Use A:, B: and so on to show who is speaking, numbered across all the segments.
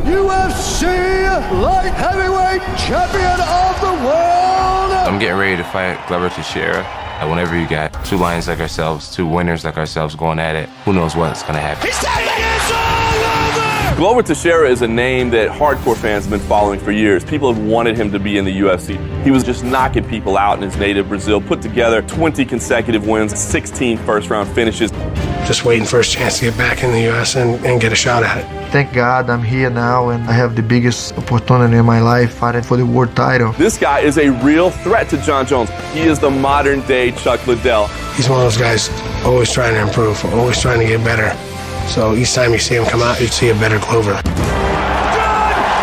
A: UFC light heavyweight champion of the world.
B: I'm getting ready to fight Glover Teixeira. Whenever you got two lions like ourselves, two winners like ourselves going at it, who knows what's going to happen.
C: It's all over!
D: Glover Teixeira is a name that hardcore fans have been following for years. People have wanted him to be in the UFC. He was just knocking people out in his native Brazil, put together 20 consecutive wins, 16 first-round finishes.
E: Just waiting for his chance to get back in the U.S. and get a shot at it.
F: Thank God I'm here now and I have the biggest opportunity in my life fighting for the world title.
D: This guy is a real threat to Jon Jones. He is the modern-day Chuck Liddell.
E: He's one of those guys always trying to improve, always trying to get better. So each time you see him come out, you see a better Glover.
C: Jon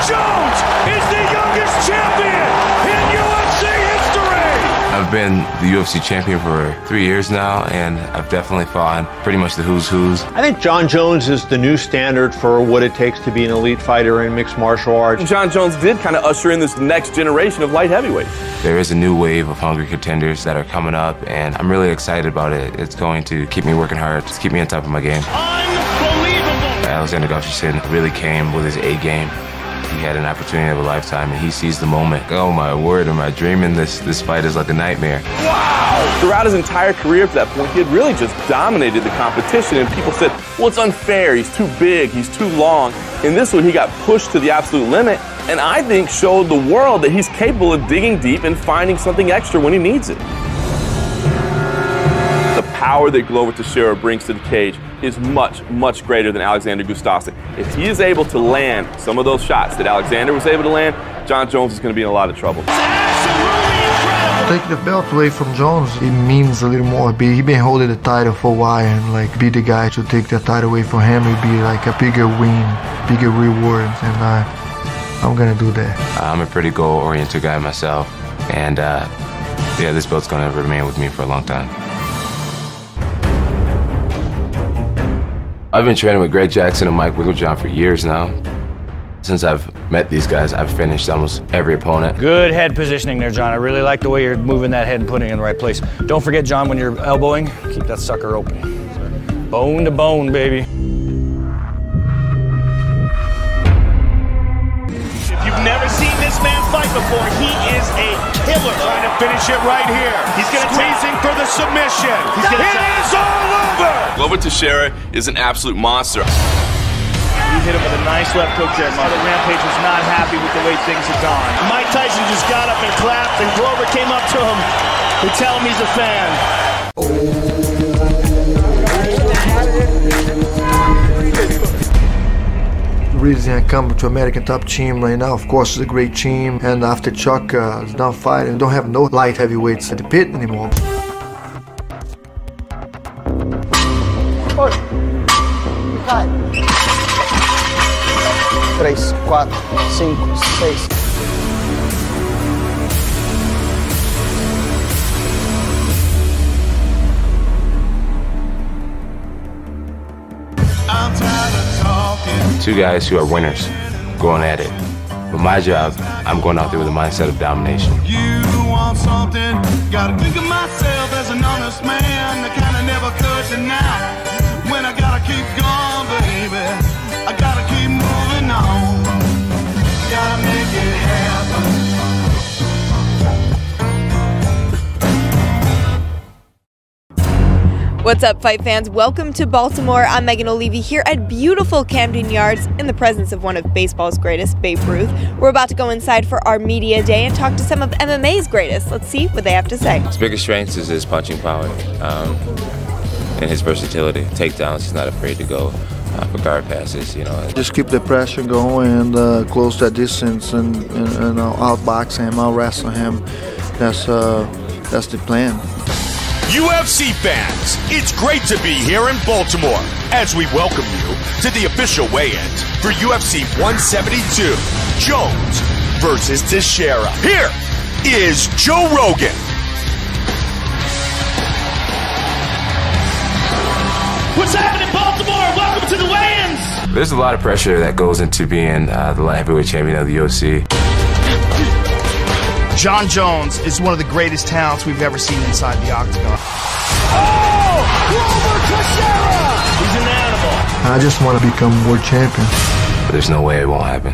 C: Jones is the youngest champion in UFC history!
B: I've been the UFC champion for 3 years now, and I've definitely fought pretty much the who's who's.
G: I think Jon Jones is the new standard for what it takes to be an elite fighter in mixed martial arts.
D: Jon Jones did kind of usher in this next generation of light heavyweights.
B: There is a new wave of hungry contenders that are coming up, and I'm really excited about it. It's going to keep me working hard, just keep me on top of my game.
C: Unbelievable!
B: Alexander Gustafsson really came with his A game. He had an opportunity of a lifetime, and he seized the moment. Oh my word, am I dreaming? This fight is like a nightmare.
D: Wow! Throughout his entire career to that point, he had really just dominated the competition, and people said, well, it's unfair, he's too big, he's too long. In this one, he got pushed to the absolute limit, and I think showed the world that he's capable of digging deep and finding something extra when he needs it. The power that Glover Teixeira brings to the cage is much, much greater than Alexander Gustafsson. If he is able to land some of those shots that Alexander was able to land, Jon Jones is going to be in a lot of trouble.
F: Take the belt away from Jones, it means a little more. He been holding the title for a while, and like be the guy to take the title away from him would be like a bigger win, bigger reward, and I'm gonna do that.
B: I'm a pretty goal-oriented guy myself, and yeah, this belt's gonna remain with me for a long time. I've been training with Greg Jackson and Mike Wigglejohn for years now. Since I've met these guys, I've finished almost every opponent.
H: Good head positioning there, John. I really like the way you're moving that head and putting it in the right place. Don't forget, John, when you're elbowing, keep that sucker open. Bone to bone, baby.
C: If you've never seen this man fight before, he is a killer. Trying to finish it right here. He's going to squeezing for the submission. It is all over!
D: Glover Teixeira is an absolute monster.
C: He hit him with a nice left hook there, Mother. Rampage was not happy with the way things had gone. Mike Tyson just got up and clapped, and Glover came up to him to tell him he's a fan.
F: The reason I come to American Top Team right now, of course, it's a great team. And after Chuck is done fighting, we don't have no light heavyweights at the pit anymore.
I: 3, 4, 5, 6.
B: Two guys who are winners going at it. But my job, I'm going out there with a mindset of domination.
J: You want something, gotta think of myself as an honest man, the kind I never could deny. When I gotta keep going, baby, I gotta keep moving on. Gotta make it happen.
K: What's up, fight fans? Welcome to Baltimore. I'm Megan O'Leary here at beautiful Camden Yards in the presence of one of baseball's greatest, Babe Ruth. We're about to go inside for our media day and talk to some of MMA's greatest. Let's see what they have to say.
B: His biggest strength is his punching power and his versatility. Takedowns, he's not afraid to go for guard passes, you know.
F: Just keep the pressure going and close that distance and outbox him, out-wrestle him. That's the plan.
C: UFC fans, it's great to be here in Baltimore as we welcome you to the official weigh-ins for UFC 172, Jones versus Teixeira. Here is Joe Rogan. What's happening, Baltimore? Welcome to the weigh-ins.
B: There's a lot of pressure that goes into being the light heavyweight champion of the UFC.
L: Jon Jones is one of the greatest talents we've ever seen inside the octagon.
C: Oh! Glover Teixeira! He's an animal.
F: I just want to become world champion.
B: there's no way it won't happen.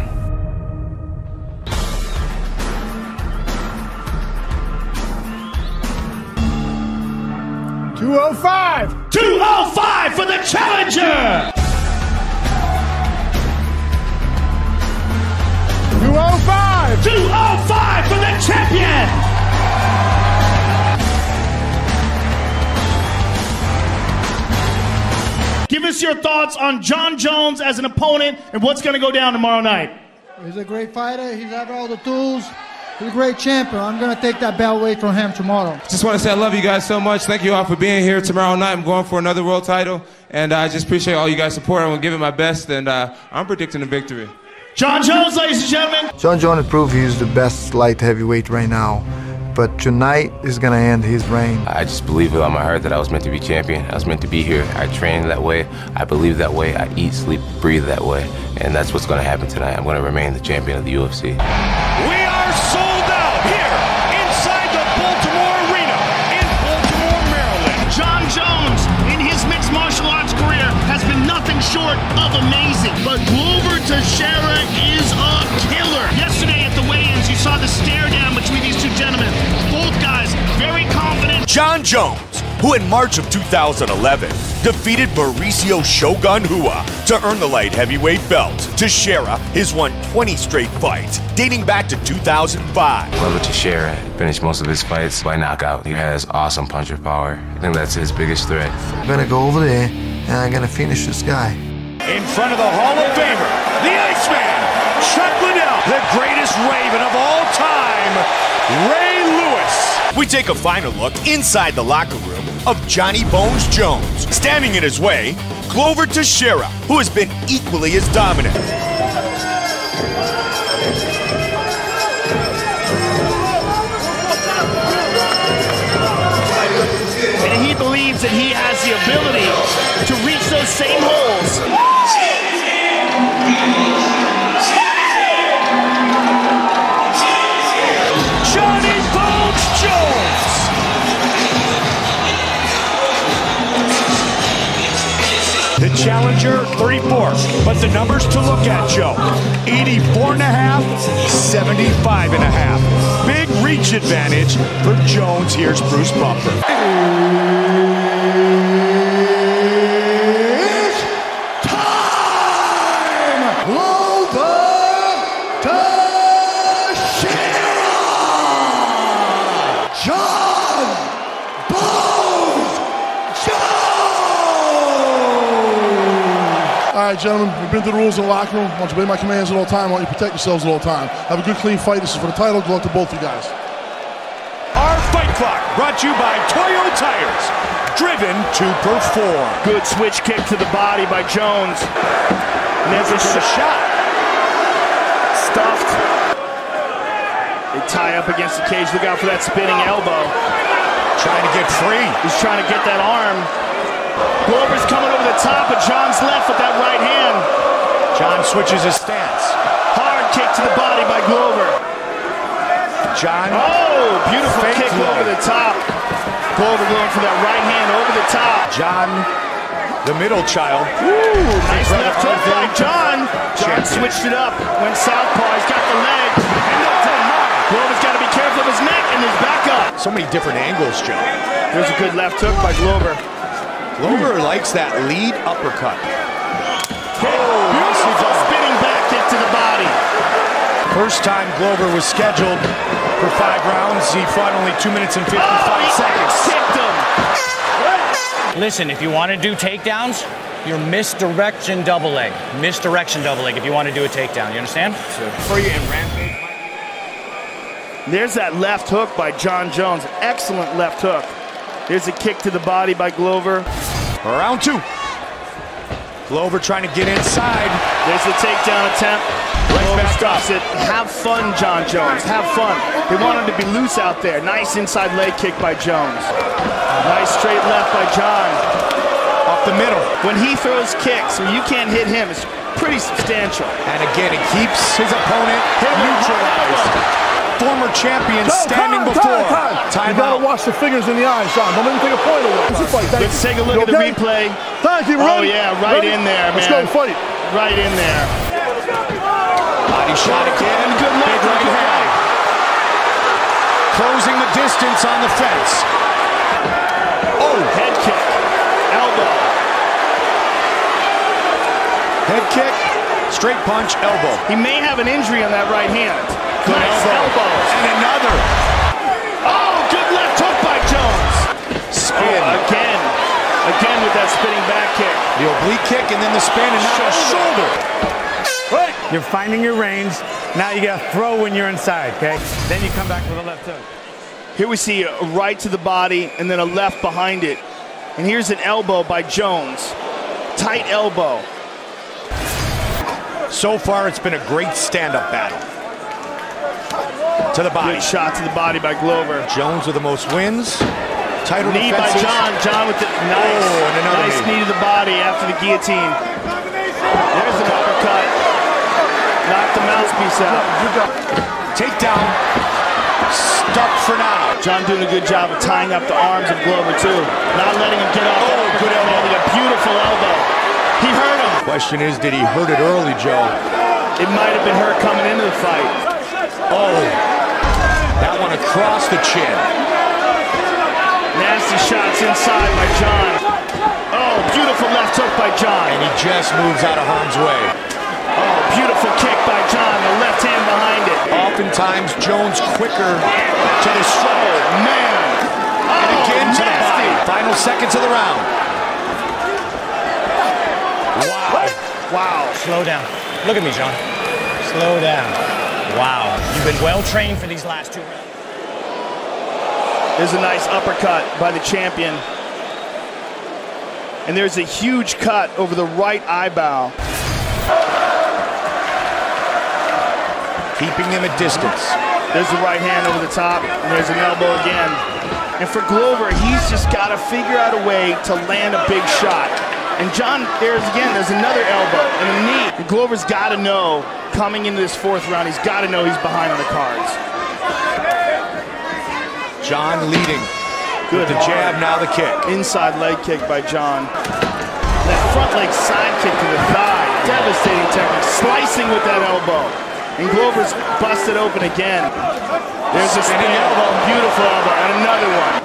J: 205! 205 for the challenger! 205! 205 for the champion! Give us your thoughts on Jon Jones as an opponent and what's going to go down tomorrow night.
M: He's a great fighter. He's got all the tools. He's a great champion. I'm going to take that belt away from him tomorrow.
N: Just want to say I love you guys so much. Thank you all for being here tomorrow night. I'm going for another world title, and I just appreciate all you guys' support. I'm going to give it my best, and I'm predicting a victory.
J: Jon Jones, ladies and gentlemen.
F: Jon Jones proved he's the best light heavyweight right now. But tonight is going to end his reign.
B: I just believe with all my heart that I was meant to be champion. I was meant to be here. I train that way. I believe that way. I eat, sleep, breathe that way. And that's what's going to happen tonight. I'm going to remain the champion of the UFC.
J: We are sold out here inside the Baltimore Arena in Baltimore, Maryland. Jon Jones, in his mixed martial arts career, has been nothing short of amazing. But Glover Teixeira is a killer. Yesterday at the weigh-ins, you saw the stare down between these two gentlemen. Both guys very confident.
C: Jon Jones, who in March of 2011 defeated Mauricio Shogun Rua to earn the light heavyweight belt. Teixeira has won 20 straight fights dating back to 2005.
B: Glover Teixeira finished most of his fights by knockout. He has awesome puncher power. I think that's his biggest threat.
F: I'm going to go over there and I'm going to finish this guy.
J: In front of the Hall of Famer, the Iceman, Chuck Liddell, the greatest Raven of all time, Ray Lewis.
C: We take a final look inside the locker room of Johnny Bones Jones. Standing in his way, Glover Teixeira, who has been equally as dominant.
J: And he believes that he has the ability to reach those same holes. Johnny Bones Jones! The challenger, 34, but the numbers to look at, Joe. 84.5, 75.5. Big reach advantage for Jones. Here's Bruce Buffer.
O: All right, gentlemen, we've been through the rules in the locker room. I want you to obey my commands at all time. I want you to protect yourselves at all time. Have a good, clean fight. This is for the title. Good luck to both of you guys.
J: Our fight clock brought to you by Toyo Tires. Driven to perform. Good switch kick to the body by Jones. Never a shot. Stuffed. They tie up against the cage. Look out for that spinning elbow. Trying to get free. He's trying to get that arm. Glover's coming over the top, but Jon's left with that right hand. Jon switches his stance. Hard kick to the body by Glover. Jon. Oh, beautiful kick over the top. Glover going for that right hand over the top. Jon, the middle child. Ooh, nice left hook by Jon. Jon switched it up. Went southpaw. He's got the leg. And up to high. Glover's got to be careful of his neck and his back up. So many different angles, Joe. There's a good left hook by Glover. Glover likes that lead uppercut. Beautiful spinning back kick to the body. First time Glover was scheduled for 5 rounds. He fought only 2 minutes and 55 seconds. Kicked him.
H: Listen, if you want to do takedowns, you're misdirection double leg. Misdirection double leg if you want to do a takedown. You understand?
J: Free and rampage. There's that left hook by Jon Jones. Excellent left hook. Here's a kick to the body by Glover. Round 2. Glover trying to get inside. There's the takedown attempt. Glover stops it. Have fun, Jon Jones. Have fun. They want him to be loose out there. Nice inside leg kick by Jones. Nice straight left by Jon. Off the middle. When he throws kicks, when you can't hit him, it's pretty substantial. And again, it keeps his opponent neutralized. Former champion standing before.
O: You gotta watch the fingers in the eyes, Jon. Don't let him take a point away.
J: Let's take a look at the replay.
O: Thank you,
J: Oh yeah, right in there, man.
O: Let's go fight.
J: Right in there.
P: distance on the fence.
L: Oh, head kick, elbow.
P: Head kick, straight punch, elbow.
L: He may have an injury on that right hand.
P: Good
L: nice
P: elbow. And another.
L: Oh, good left hook by Jones.
P: Spin.
L: Oh, again with that spinning back kick.
P: The oblique kick and then the spin and now a shoulder.
Q: Right. You're finding your range. Now you got to throw when you're inside, okay? Then you come back with a left hook.
L: Here we see a right to the body and then a left behind it. And here's an elbow by Jones. Tight elbow.
P: So far, it's been a great stand-up battle. To the body.
L: Good shot to the body by Glover.
P: Jones with the most wins. Title
L: knee
P: defenses.
L: by John. John with the nice knee to the body after the guillotine. There's an uppercut. Knocked the mouthpiece out.
P: Takedown. Stuck for now.
L: John doing a good job of tying up the arms of Glover too. Not letting him get off.
P: Oh, good elbow.
L: A beautiful elbow. He hurt him.
P: Question is, did he hurt it early, Joe?
L: It might have been hurt coming into the fight.
P: Oh, that one across the chin.
L: Nasty shots inside by John. Oh, beautiful left hook by John.
P: And he just moves out of harm's way.
L: Oh, beautiful kick by John, the left hand behind it.
P: Oftentimes, Jones quicker to the stroke.
L: Oh, man.
P: And again to the body. Final seconds of the round.
Q: Wow.
L: Wow.
Q: Slow down. Look at me, John. Slow down. Wow. You've been well trained for these last 2 rounds.
L: There's a nice uppercut by the champion. And there's a huge cut over the right eyebrow.
P: Keeping him at distance.
L: There's the right hand over the top, and there's an elbow again. And for Glover, he's just got to figure out a way to land a big shot. And John, there's another elbow and a knee. And Glover's got to know, coming into this 4th round, he's got to know he's behind on the cards.
P: John leading.
L: Good.
P: With the jab, now the kick.
L: Inside leg kick by John. That front leg side kick to the thigh. Devastating technique. Slicing with that elbow. And Glover's busted open again. There's a spinning elbow. Beautiful elbow. And another one.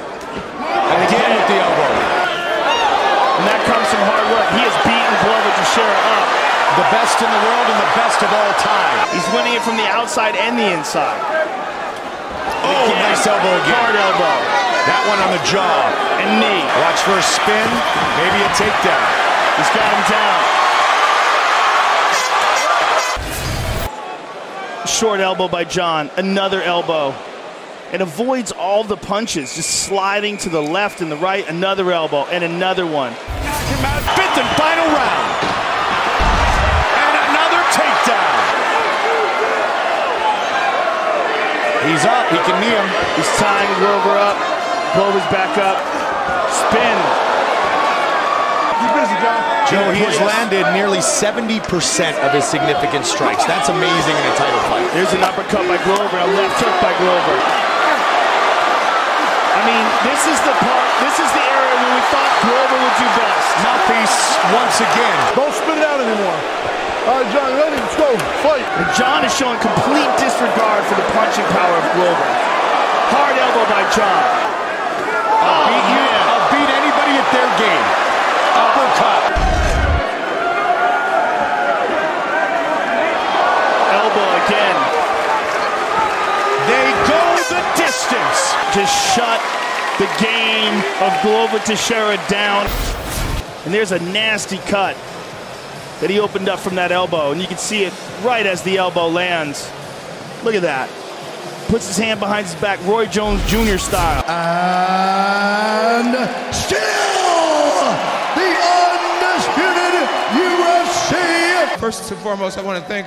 P: And again with the elbow.
L: And that comes from hard work. He has beaten Glover Teixeira up.
P: The best in the world and the best of all time.
L: He's winning it from the outside and the inside.
P: Oh, again, nice elbow again.
L: Hard elbow.
P: That one on the jaw.
L: And knee.
P: Watch for a spin. Maybe a takedown.
L: He's got him down. Short elbow by John. Another elbow. And avoids all the punches. Just sliding to the left and the right. Another elbow. And another one.
P: 5th and final round. And another takedown. He's up. He can knee him.
L: He's tying Glover up. Glover's back up. Spin.
P: Joe, he has landed nearly 70% of his significant strikes. That's amazing in a title fight.
L: There's an uppercut by Glover, a left hook by Glover. I mean, this is the area where we thought Glover would do best.
P: Mouthpiece once again.
O: Don't spin it out anymore. All right, John, ready? Let's go. Fight.
L: And John is showing complete disregard for the punching power of Glover. Hard elbow by John.
P: I'll beat anybody at their game. Uppercut.
L: Elbow again.
P: They go the distance.
L: To shut the game of Glover Teixeira down. And there's a nasty cut that he opened up from that elbow. And you can see it right as the elbow lands. Look at that. Puts his hand behind his back, Roy Jones Jr. style.
A: And still the undisputed UFC.
N: First and foremost, I want to thank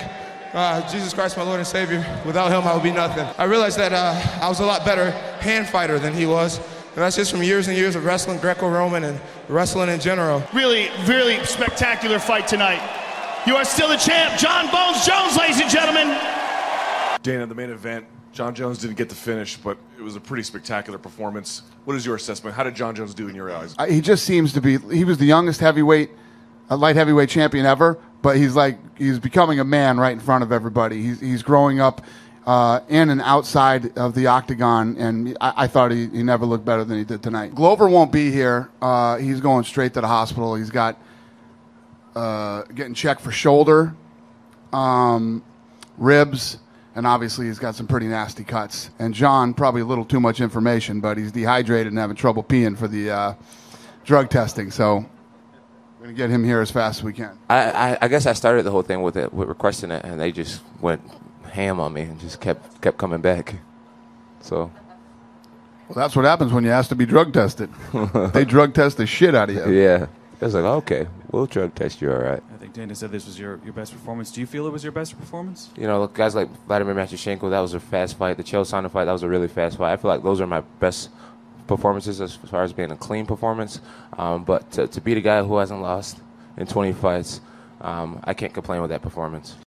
N: Jesus Christ, my Lord and Savior. Without him, I would be nothing. I realized that I was a lot better hand fighter than he was. And that's just from years and years of wrestling Greco-Roman and wrestling in general.
L: Really, really spectacular fight tonight. You are still the champ, John Bones Jones, ladies and gentlemen.
R: Dana, the main event, John Jones didn't get the finish, but it was a pretty spectacular performance. What is your assessment? How did John Jones do in your eyes?
S: He just seems to be, he was the youngest heavyweight, light heavyweight champion ever, but he's becoming a man right in front of everybody. He's growing up in and outside of the octagon, and I thought he never looked better than he did tonight. Glover won't be here. He's going straight to the hospital. He's got getting checked for shoulder, ribs, and obviously he's got some pretty nasty cuts. And John, probably a little too much information, but he's dehydrated and having trouble peeing for the drug testing. So we're going to get him here as fast as we can.
B: I guess I started the whole thing with requesting it, and they just went ham on me and just kept coming back. So.
S: Well, that's what happens when you ask to be drug tested. They drug test the shit out of you.
B: Yeah. I was like, okay, we'll drug test you, all right.
T: I think Dana said this was your best performance. Do you feel it was your best performance?
B: You know, guys like Vladimir Matyushenko, that was a fast fight. The Chael Sonnen fight, that was a really fast fight. I feel like those are my best performances as far as being a clean performance. But to beat a guy who hasn't lost in 20 fights, I can't complain with that performance.